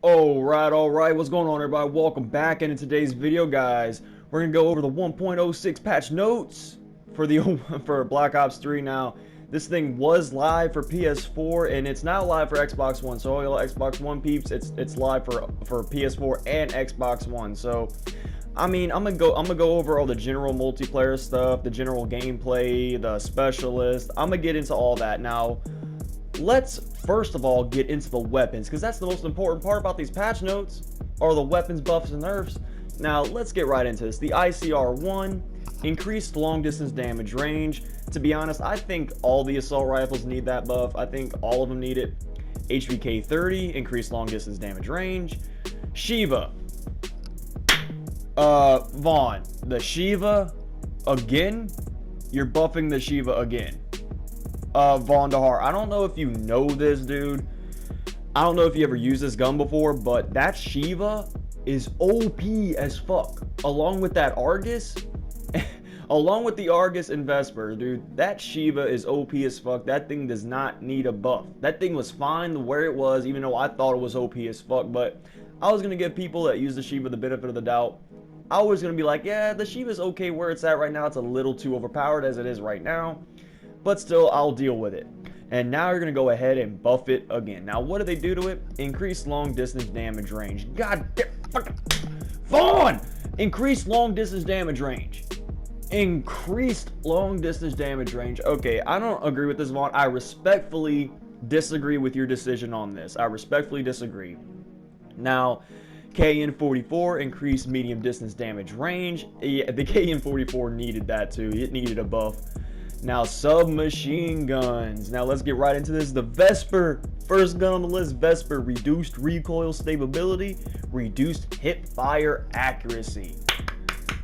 Alright, what's going on everybody? Welcome back, and in today's video, guys, we're gonna go over the 1.06 patch notes for the for Black Ops 3. Now, this thing was live for PS4 and it's now live for Xbox One. So all y'all Xbox One peeps, it's live for PS4 and Xbox One. So I mean, I'm gonna go over all the general multiplayer stuff, the general gameplay, the specialist. I'm gonna get into all that. Now, let's first of all get into the weapons, because that's the most important part about these patch notes, are the weapons buffs and nerfs. Now let's get right into this. The ICR-1 increased long distance damage range. To be honest, I think all the assault rifles need that buff. I think all of them need it. HVK 30 increased long distance damage range. Shiva, Vaughn, the Shiva again. You're buffing the Shiva again. Vaughn Dahar, I don't know if you know this, dude. I don't know if you ever used this gun before, but that Shiva is OP as fuck. Along with that Argus, along with the Argus and Vesper, dude, that Shiva is OP as fuck. That thing does not need a buff. That thing was fine where it was, even though I thought it was OP as fuck. But I was gonna give people that use the Shiva the benefit of the doubt. I was gonna be like, yeah, the Shiva's okay where it's at right now. It's a little too overpowered as it is right now, but still, I'll deal with it. And now you're going to go ahead and buff it again. Now, what do they do to it? Increased long distance damage range. God damn, fucking Vaughn! Increased long distance damage range. Increased long distance damage range. Okay, I don't agree with this, Vaughn. I respectfully disagree with your decision on this. I respectfully disagree. Now, KN-44 increased medium distance damage range. Yeah, the KN-44 needed that too. It needed a buff. Now, submachine guns. Now, let's get right into this. The Vesper, first gun on the list. Vesper, reduced recoil stability, reduced hip fire accuracy.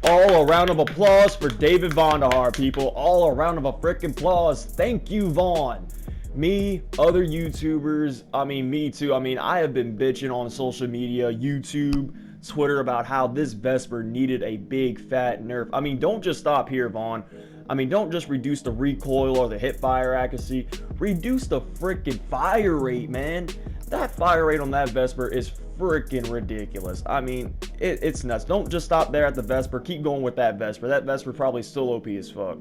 All a round of applause for David Vondahar, people. All a round of a frickin' applause. Thank you, Vaughn. Me, other YouTubers, I mean, me too. I mean, I have been bitching on social media, YouTube, Twitter, about how this Vesper needed a big fat nerf. I mean, don't just stop here, Vaughn. I mean, don't just reduce the recoil or the hip fire accuracy. Reduce the freaking fire rate, man. That fire rate on that Vesper is freaking ridiculous. I mean, it's nuts. Don't just stop there at the Vesper. Keep going with that Vesper. That Vesper probably still OP as fuck.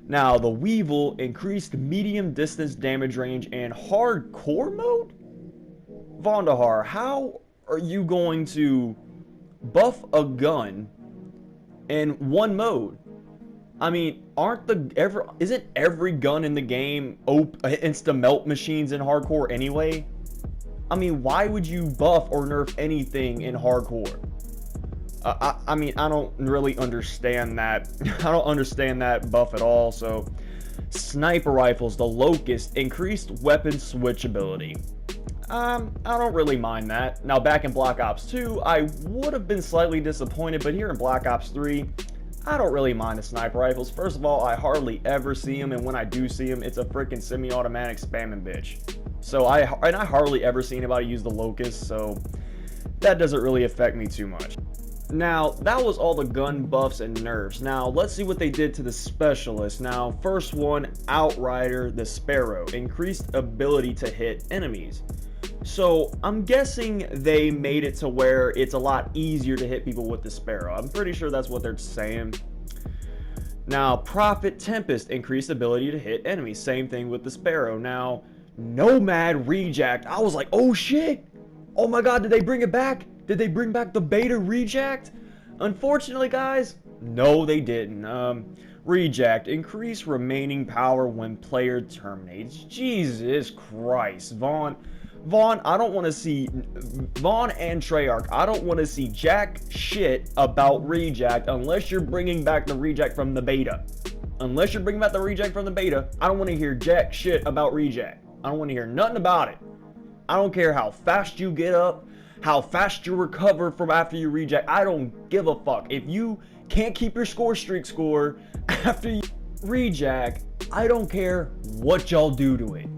Now, the Weevil increased medium distance damage range and hardcore mode? Vondahar, how are you going to buff a gun in one mode? I mean, isn't every gun in the game insta melt machines in hardcore anyway? I mean, why would you buff or nerf anything in hardcore? I mean, I don't really understand that. I don't understand that buff at all. So, sniper rifles, the Locust, increased weapon switchability. I don't really mind that. Now, back in Black Ops 2, I would have been slightly disappointed, but here in Black Ops 3, I don't really mind the sniper rifles. First of all, I hardly ever see them, and when I do see them, it's a freaking semi-automatic spamming bitch. So I hardly ever see anybody use the Locust, so that doesn't really affect me too much. Now, that was all the gun buffs and nerfs. Now, let's see what they did to the specialist. Now, first one, Outrider, the Sparrow, increased ability to hit enemies. So, I'm guessing they made it to where it's a lot easier to hit people with the Sparrow. I'm pretty sure that's what they're saying. Now, Prophet Tempest, increased ability to hit enemies. Same thing with the Sparrow. Now, Nomad Reject. I was like, oh shit! Oh my god, did they bring it back? Did they bring back the beta Reject? Unfortunately, guys, no they didn't. Reject, increase remaining power when player terminates. Jesus Christ, Vaughn, I don't want to see, Vaughn and Treyarch, I don't want to see jack shit about Reject unless you're bringing back the Reject from the beta. Unless you're bringing back the Reject from the beta, I don't want to hear jack shit about Reject. I don't want to hear nothing about it. I don't care how fast you get up, how fast you recover from after you Reject. I don't give a fuck. If you can't keep your streak score after you Reject, I don't care what y'all do to it.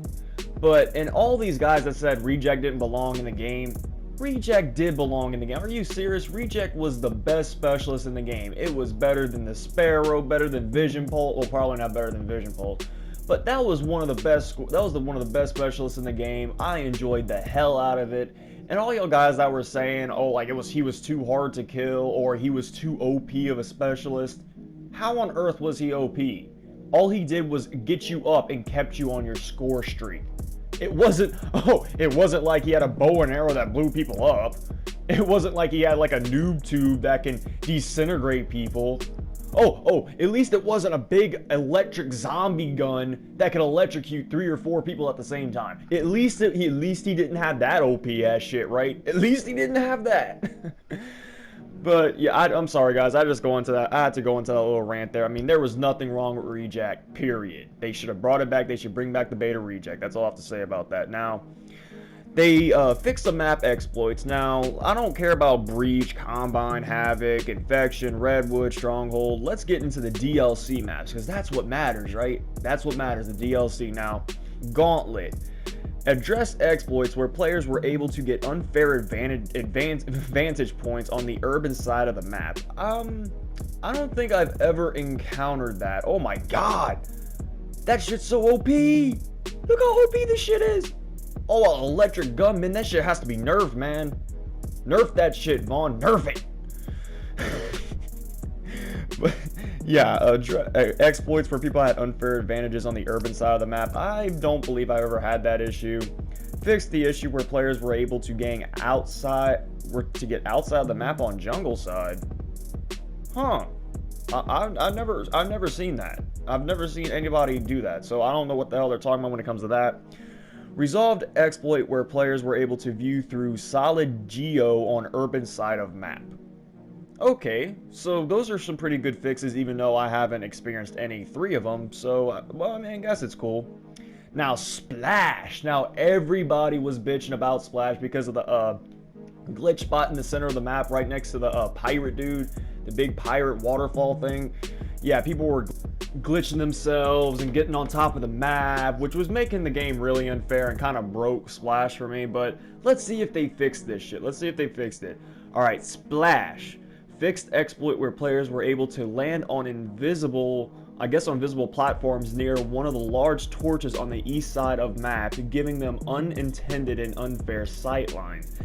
But, and all these guys that said Reject didn't belong in the game, Reject did belong in the game. Are you serious? Reject was the best specialist in the game. It was better than the Sparrow, better than Vision Pulse. Well, probably not better than Vision Pulse. But that was one of the best. That was one of the best specialists in the game. I enjoyed the hell out of it. And all y'all guys that were saying, oh, like he was too hard to kill or he was too OP of a specialist, how on earth was he OP? All he did was get you up and kept you on your score streak. It wasn't like he had a bow and arrow that blew people up. It wasn't like he had like a noob tube that can disintegrate people. At least it wasn't a big electric zombie gun that could electrocute 3 or 4 people at the same time. At least he didn't have that OP ass shit, right? At least he didn't have that. But yeah, I'm sorry guys, I had to go into that little rant there. I mean, there was nothing wrong with Reject, period. They should have brought it back. They should bring back the beta Reject. That's all I have to say about that. Now, they fixed the map exploits. Now, I don't care about Breach, Combine, Havoc, Infection, Redwood, Stronghold. Let's get into the DLC maps, because that's what matters, right? That's what matters, the DLC. Now, Gauntlet addressed exploits where players were able to get unfair advantage points on the urban side of the map. I don't think I've ever encountered that. Oh my god! That shit's so OP! Look how OP this shit is! Oh, an electric gunman, that shit has to be nerfed, man. Nerf that shit, Vaughn. Nerf it! But, yeah, exploits where people had unfair advantages on the urban side of the map. I don't believe I ever had that issue. Fixed the issue where players were able to get outside of the map on jungle side. Huh. I've never seen that. I've never seen anybody do that, so I don't know what the hell they're talking about when it comes to that. Resolved exploit where players were able to view through solid geo on urban side of map. Okay, so those are some pretty good fixes, even though I haven't experienced any 3 of them, so, well, I mean, I guess it's cool. Now, Splash. Now, everybody was bitching about Splash because of the glitch spot in the center of the map right next to the pirate dude, the big pirate waterfall thing. Yeah, people were glitching themselves and getting on top of the map, which was making the game really unfair and kind of broke Splash for me, but let's see if they fixed this shit. Let's see if they fixed it. Alright, Splash. Fixed exploit where players were able to land on invisible platforms near one of the large torches on the east side of map, giving them unintended and unfair sightlines.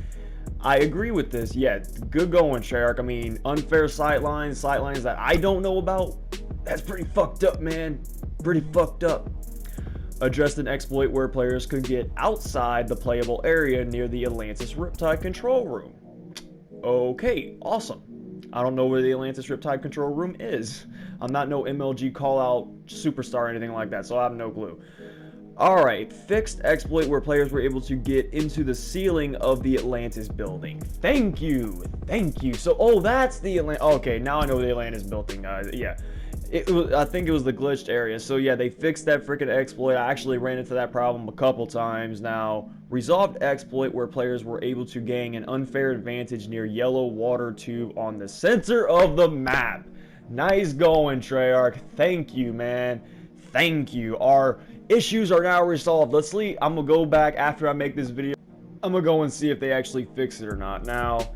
I agree with this. Yeah, good going, Shark. I mean, unfair sightlines that I don't know about. That's pretty fucked up, man. Pretty fucked up. Addressed an exploit where players could get outside the playable area near the Atlantis Riptide control room. Okay, awesome. I don't know where the Atlantis Riptide control room is. I'm not no MLG call-out superstar or anything like that, so I have no clue. Alright, fixed exploit where players were able to get into the ceiling of the Atlantis building. Thank you. So, oh, that's the Atlantis. Okay, now I know the Atlantis building, guys. Yeah. I think it was the glitched area. So yeah, they fixed that freaking exploit. I actually ran into that problem a couple times. Now, resolved exploit where players were able to gain an unfair advantage near yellow water tube on the center of the map. Nice going, Treyarch. Thank you, man. Thank you. Our issues are now resolved. Let's see. I'm gonna go back after I make this video. I'm gonna go and see if they actually fix it or not. Now,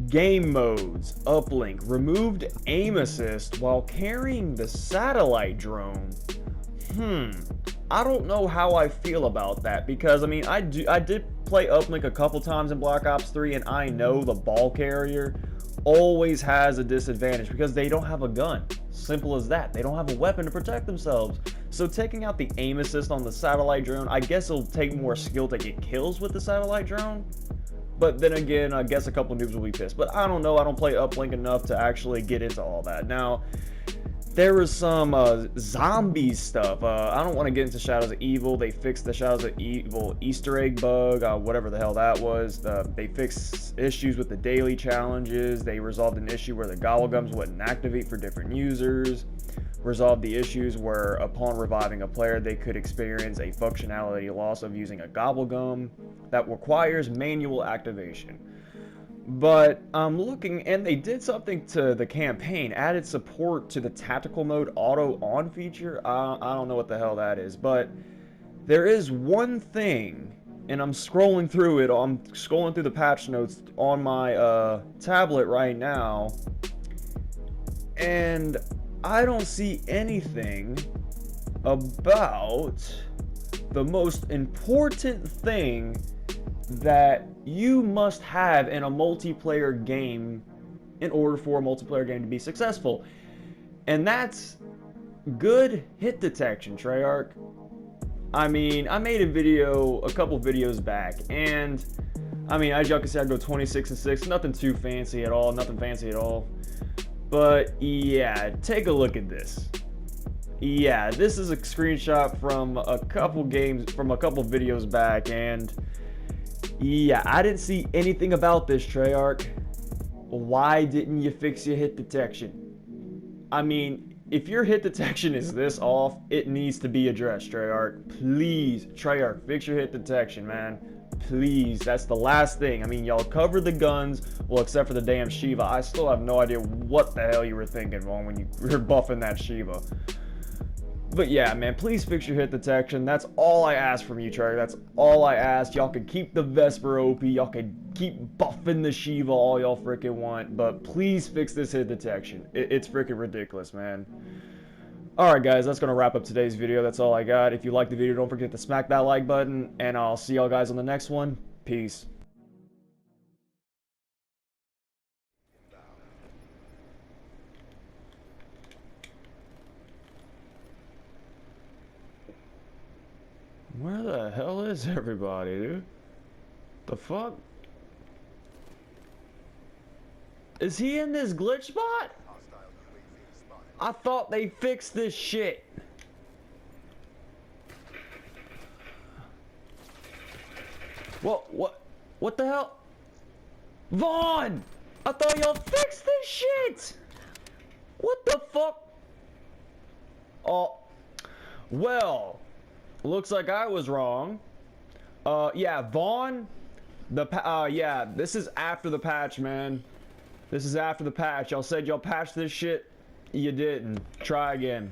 game modes, uplink, removed aim assist while carrying the satellite drone. I don't know how I feel about that, because I mean, I did play uplink a couple times in Black Ops 3, and I know the ball carrier always has a disadvantage because they don't have a gun. Simple as that. They don't have a weapon to protect themselves. So taking out the aim assist on the satellite drone, I guess it'll take more skill to get kills with the satellite drone. But then again, I guess a couple noobs will be pissed. But I don't know. I don't play uplink enough to actually get into all that. Now, there was some zombie stuff. I don't want to get into Shadows of Evil. They fixed the Shadows of Evil Easter egg bug, whatever the hell that was. They fixed issues with the daily challenges. They resolved an issue where the gobblegums wouldn't activate for different users. Resolved the issues where upon reviving a player, they could experience a functionality loss of using a gobblegum that requires manual activation. But I'm looking, and they did something to the campaign, added support to the tactical mode auto on feature. I don't know what the hell that is, but there is one thing, and I'm scrolling through it. I'm scrolling through the patch notes on my tablet right now, and I don't see anything about the most important thing that you must have in a multiplayer game in order for a multiplayer game to be successful. And that's good hit detection, Treyarch. I mean, I made a video a couple videos back, and I mean, as y'all can see, I go 26-6, nothing too fancy at all, nothing fancy at all. But yeah, take a look at this. Yeah, this is a screenshot from a couple games, from a couple videos back, and yeah, I didn't see anything about this, Treyarch. Why didn't you fix your hit detection? I mean, if your hit detection is this off, it needs to be addressed, Treyarch. Please, Treyarch, fix your hit detection, man. Please, that's the last thing. I mean, y'all covered the guns, well, except for the damn Shiva. I still have no idea what the hell you were thinking, Vaughn, when you were buffing that Shiva. But yeah, man, please fix your hit detection. That's all I ask from you, Treyarch. That's all I ask. Y'all can keep the Vesper OP. Y'all can keep buffing the Shiva all y'all freaking want. But please fix this hit detection. It's freaking ridiculous, man. Alright, guys, that's going to wrap up today's video. That's all I got. If you liked the video, don't forget to smack that like button. And I'll see y'all guys on the next one. Peace. Where the hell is everybody, dude? The fuck? Is he in this glitch spot? I thought they fixed this shit. What the hell? Vaughn! I thought y'all fixed this shit! What the fuck? Oh, well, looks like I was wrong. Yeah, Vaughn, yeah, this is after the patch, man. This is after the patch. Y'all said y'all patched this shit. You didn't. Try again.